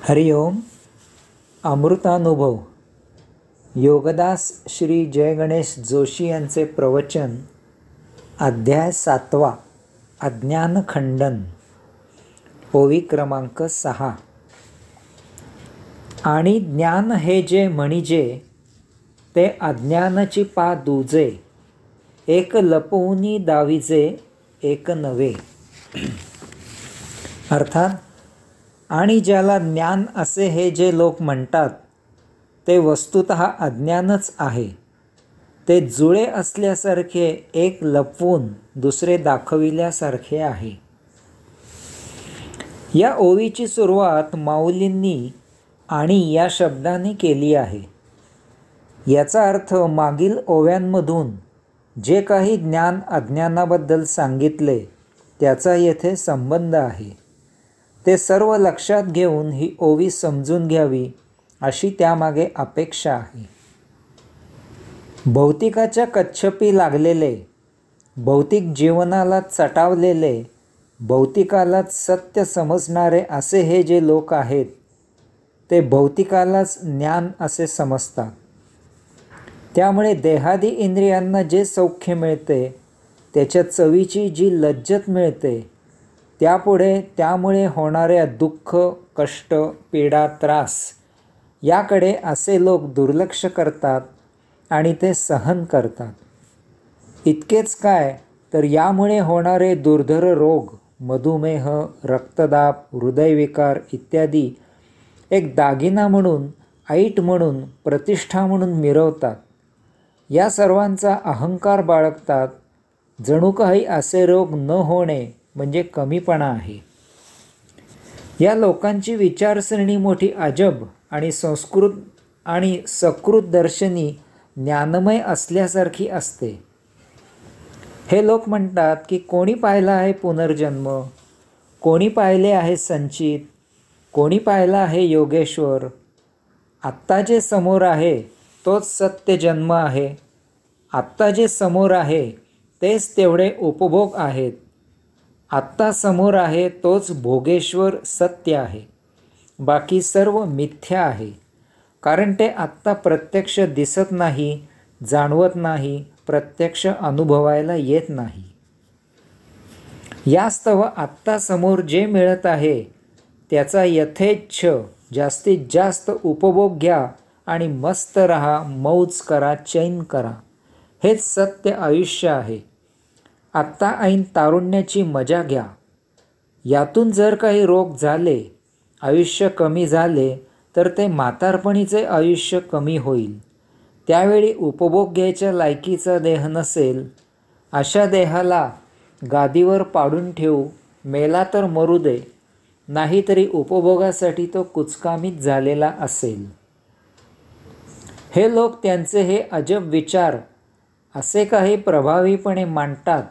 हरिओम. अमृतानुभव. योगदास श्री जय गणेश जोशी यांचे प्रवचन. अध्याय 7. अज्ञान खंडन. ओवी क्रमांक 6. आणि ज्ञान हे जे म्हणजे ते अज्ञानाची पा दुजे, एक लपवूनी दाविजे एक नवे. अर्थात आणि ज्याला ज्ञान असे हे जे लोक म्हणतात ते वस्तुतः अज्ञानच आहे. ते जुळे असल्यासारखे एक लपवून दुसरे दाखविल्यासारखे आहे. या ओवीची सुरुवात माऊलींनी आणि या शब्दाने केली आहे. याचा अर्थ मागील ओव्यांमधून जे काही ज्ञान अज्ञानाबद्दल सांगितले त्याचा येथे संबंध आहे. ते सर्व लक्षात घेऊन ही ओवी समजून घ्यावी अशी त्यामागे अपेक्षा आहे. भौतिकाच्या कच्छपी लागलेले, भौतिक जीवनाला चटावलेले, भौतिकालाच सत्य समजणारे असे हे जे लोक आहेत ते भौतिकालाच ज्ञान असे समजतात. त्यामुळे देहादी इंद्रियांना जे सौख्य मिळते, त्याच्या चवीची जी लज्जत मिळते, त्यामुळे होणाऱ्या दुःख, कष्ट, पीडा, त्रास याकडे असे लोक दुर्लक्ष करतात आणि ते सहन करतात. इतकेच काय तर यामुळे होणारे दुर्धर रोग, मधुमेह, रक्तदाब, हृदयविकार इत्यादी एक दागिना म्हणून, ऐट म्हणून, प्रतिष्ठा म्हणून मिरवतात. या सर्वांचा अहंकार बाळगतात. जणू काही असे रोग न होणे म्हणजे कमीपणा आहे. या लोकांची विचारसरणी मोठी अजब आणि संस्कृत आणि सकृत दर्शनी ज्ञानमय असल्यासारखी असते. हे लोक म्हणतात की कोणी पाहिला आहे पुनर्जन्म, कोणी पाहिले आहे संचित, कोणी पाहिला आहे योगेश्वर. आत्ता जे समोर आहे तोच सत्य जन्म आहे. आत्ता जे समोर आहे तेच तेवढे उपभोग आहेत. आत्ता समोर आहे तोच भोगेश्वर सत्य आहे. बाकी सर्व मिथ्या आहे. कारण ते आत्ता प्रत्यक्ष दिसत नाही, जाणवत नाही, प्रत्यक्ष अनुभवायला येत नाही. यास्तव आत्ता समोर जे मिळत आहे त्याचा यथेच्छ जास्तीत जास्त उपभोग घ्या आणि मस्त रहा, मौज करा, चैन करा. हेच सत्य आयुष्य आहे. आत्ता ऐन तारुण्याची मजा घ्या. यातून जर काही रोग झाले, आयुष्य कमी झाले तर ते म्हातारपणीचे आयुष्य कमी होईल. त्यावेळी उपभोग घ्यायच्या लायकीचा देह नसेल. अशा देहाला गादीवर पाडून ठेवू, मेला तर मरू दे, नाहीतरी उपभोगासाठी तो कुचकामीच झालेला असेल. हे लोक त्यांचे हे अजब विचार असे काही प्रभावीपणे मांडतात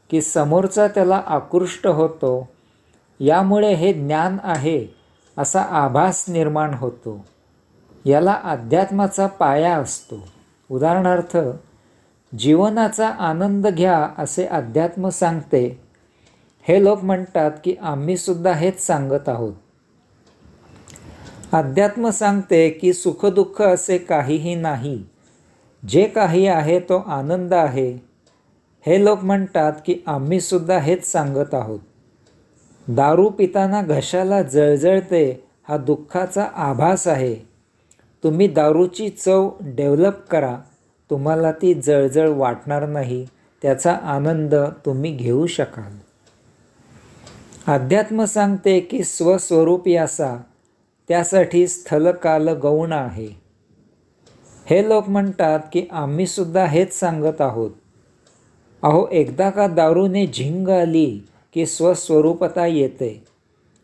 की समोरचा त्याला आकृष्ट होतो. यामुळे हे ज्ञान आहे असा आभास निर्माण होतो. याला अध्यात्माचा पाया असतो. उदाहरणार्थ, जीवनाचा आनंद घ्या असे अध्यात्म सांगते. हे लोक म्हणतात की आम्हीसुद्धा हेच सांगत आहोत. अध्यात्म सांगते की सुखदुःख असे काहीही नाही, जे काही आहे तो आनंद आहे. हे लोक म्हणतात की आम्हीसुद्धा हेच सांगत आहोत. दारू पिताना घशाला जळजळते हा दुःखाचा आभास आहे. तुम्ही दारूची चव डेव्हलप करा, तुम्हाला ती जळजळ वाटणार नाही, त्याचा आनंद तुम्ही घेऊ शकाल. अध्यात्म सांगते की स्वस्वरूपी असा, त्यासाठी स्थलकाल गौण आहे. हे लोक म्हणतात की आम्हीसुद्धा हेच सांगत आहोत. अहो, एकदा का दारूने झिंग आली की स्वस्वरूपता येते.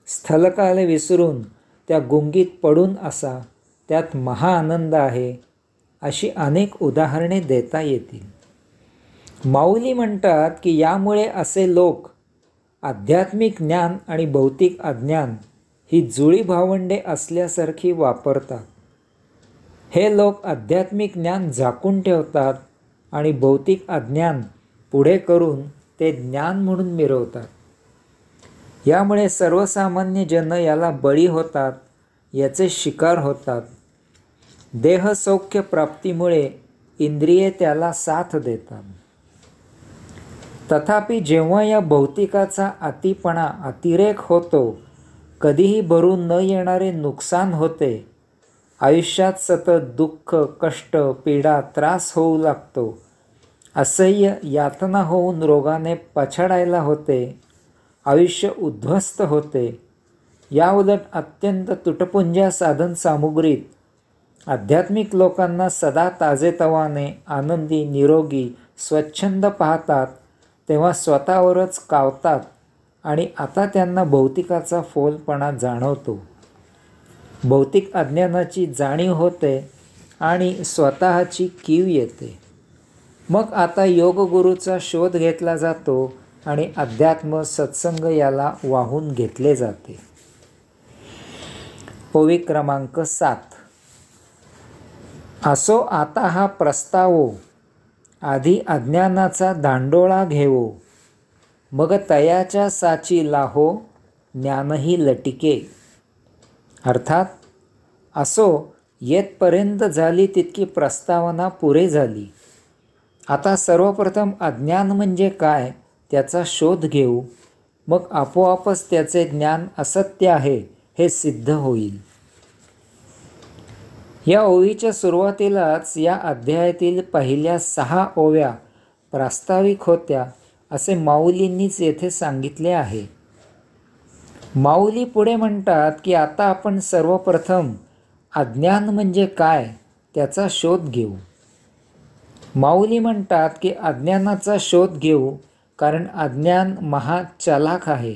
स्थलकाल विसरून त्या गुंगीत पडून असा, त्यात महाआनंद आहे. अशी अनेक उदाहरणे देता येतील. माऊली म्हणतात की यामुळे असे लोक आध्यात्मिक ज्ञान आणि भौतिक अज्ञान ही जुळी भावंडे असल्यासारखी वापरतात. हे लोक आध्यात्मिक ज्ञान झाकून ठेवतात आणि भौतिक अज्ञान पुढे करून ते ज्ञान म्हणून मिरवतात. यामुळे सर्वसामान्य जन याला बळी होतात याचे शिकार होतात. देहसौख्य प्राप्तीमुळे इंद्रिये त्याला साथ देतात. तथापि जेव्हा या भौतिकाचा अतिपणा अतिरेक होतो, कधीही भरून न येणारे नुकसान होते, आयुष्यात सतत दुःख, कष्ट, पीडा, त्रास होऊ लागतो, असह्य यातना होऊन रोगाने पछाडायला होते, आयुष्य उद्ध्वस्त होते, याउलट अत्यंत तुटपुंज्या साधन सामुग्रीत आध्यात्मिक लोकांना सदा ताजेतवाने, आनंदी, निरोगी, स्वच्छंद पाहतात, तेव्हा स्वतःवरच कावतात आणि आता त्यांना भौतिकाचा फोलपणा जाणवतो. भौतिक अज्ञानाची जाणीव होते आणि स्वतःची कीव येते. मग आता योगगुरूचा शोध घेतला जातो आणि अध्यात्म सत्संग याला वाहून घेतले जाते. ओवी क्रमांक 7. असो आता हा प्रस्तावो, आधी अज्ञानाचा दांडोळा घेवो, मग तयाच्या साची लाहो, ज्ञानही लटिके. अर्थात असो येथपर्यंत झाली तितकी प्रस्तावना पुरे झाली. आता सर्वप्रथम अज्ञान म्हणजे काय त्याचा शोध घेऊ, मग आपोआपच त्याचे ज्ञान असत्य आहे हे सिद्ध होईल. या ओवीच्या सुरुवातीलाच या अध्यायातील पहिल्या 6 ओव्या प्रास्ताविक होत्या असे माऊलींनीच येथे सांगितले आहे. माऊली पुढे म्हणतात की आता आपण सर्वप्रथम अज्ञान म्हणजे काय त्याचा शोध घेऊ. माऊली म्हणतात की अज्ञानाचा शोध घेऊ, कारण अज्ञान महाचलाख आहे.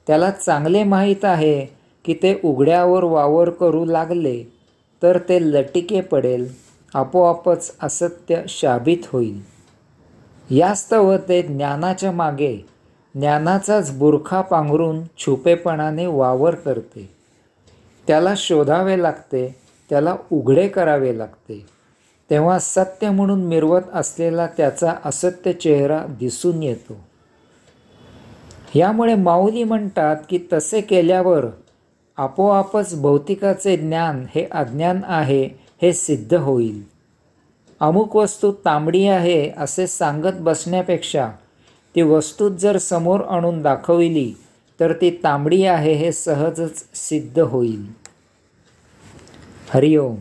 त्याला चांगले माहीत आहे की ते उघड्यावर वावर करू लागले तर ते लटिके पडेल, आपोआपच असत्य शाबित होईल. यास्तव ते ज्ञानाच्या मागे ज्ञानाचाच बुरखा पांघरून छुपेपणाने वावर करते. त्याला शोधावे लागते, त्याला उघडे करावे लागते, तेव्हा सत्य म्हणून मिरवत असलेला त्याचा असत्य चेहरा दिसून येतो. यामुळे माऊली म्हणतात की तसे केल्यावर आपोआपच भौतिकाचे ज्ञान हे अज्ञान आहे हे सिद्ध होईल. अमुक वस्तू तांबडी आहे असे सांगत बसण्यापेक्षा ती वस्तूच जर समोर आणून दाखविली तर ती तांबडी आहे हे सहजच सिद्ध होईल. हरिओम.